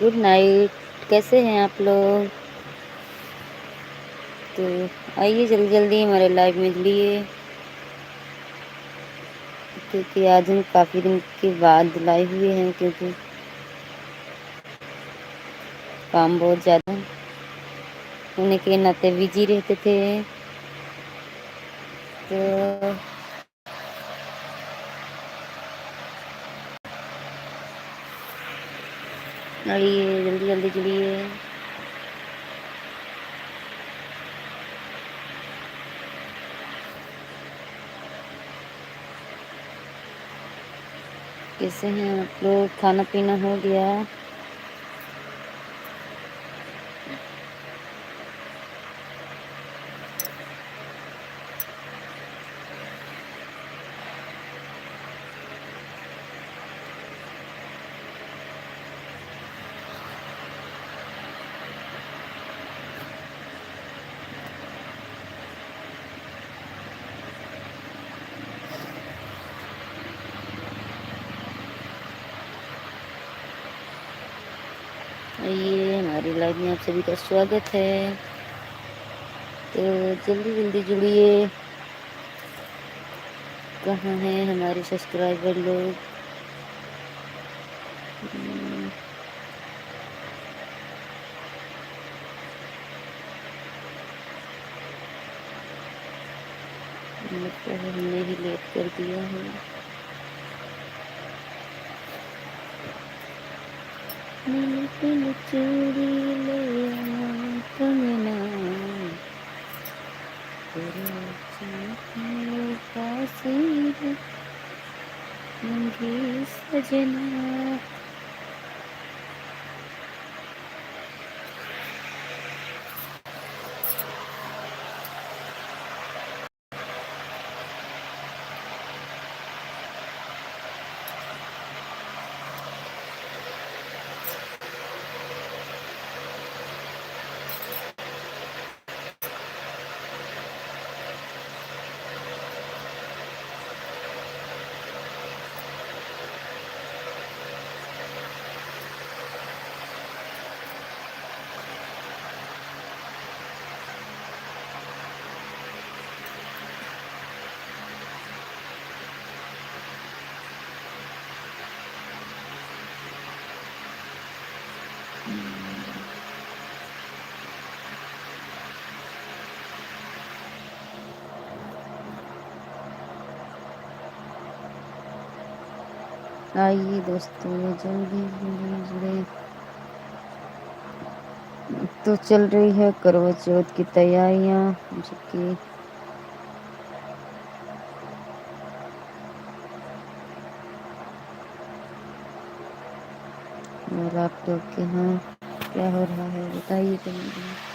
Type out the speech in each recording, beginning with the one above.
Good night. कैसे हैं आप लोग? तो आइए जल्दी जल्दी हमारे लाइव में जुड़िए, क्योंकि आज हम काफ़ी दिन के बाद लाइव हुए हैं, क्योंकि काम बहुत ज़्यादा होने के नाते बिजी रहते थे। तो आइए जल्दी जल्दी जुड़िए। कैसे हैं आप लोग? खाना पीना हो गया? आइए, हमारी लाइव में आप सभी का स्वागत है। तो जल्दी जल्दी जुड़िए। कहाँ हैं हमारे सब्सक्राइबर लोग? लगता है हमने ही लेट कर दिया है। चूड़ी ले आना कंगना, तेरे चमके तासीर मंगी सजना। आइए दोस्तों, जल्दी जल्दी जुड़े। तो चल रही है करवा चौथ की तैयारियां सबकी। और आप लोग के यहाँ क्या हो रहा है बताइए तो मुझे।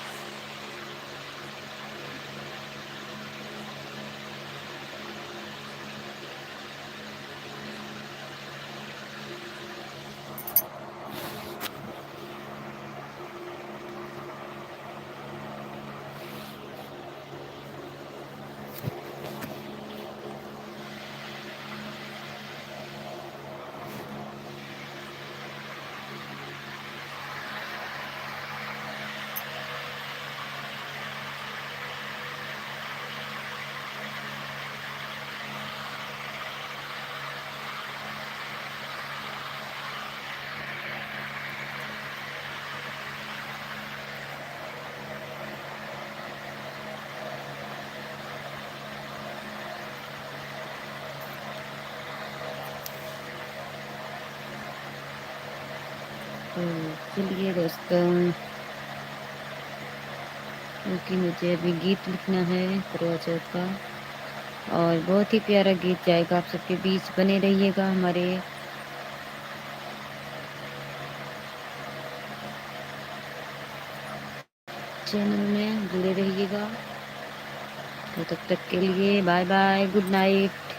तो चलिए दोस्तों, क्योंकि मुझे अभी गीत लिखना है करवा चौथ का, और बहुत ही प्यारा गीत जाएगा आप सबके बीच। बने रहिएगा हमारे चैनल में, जुड़े रहिएगा। तो तब तक के लिए बाय बाय, गुड नाइट।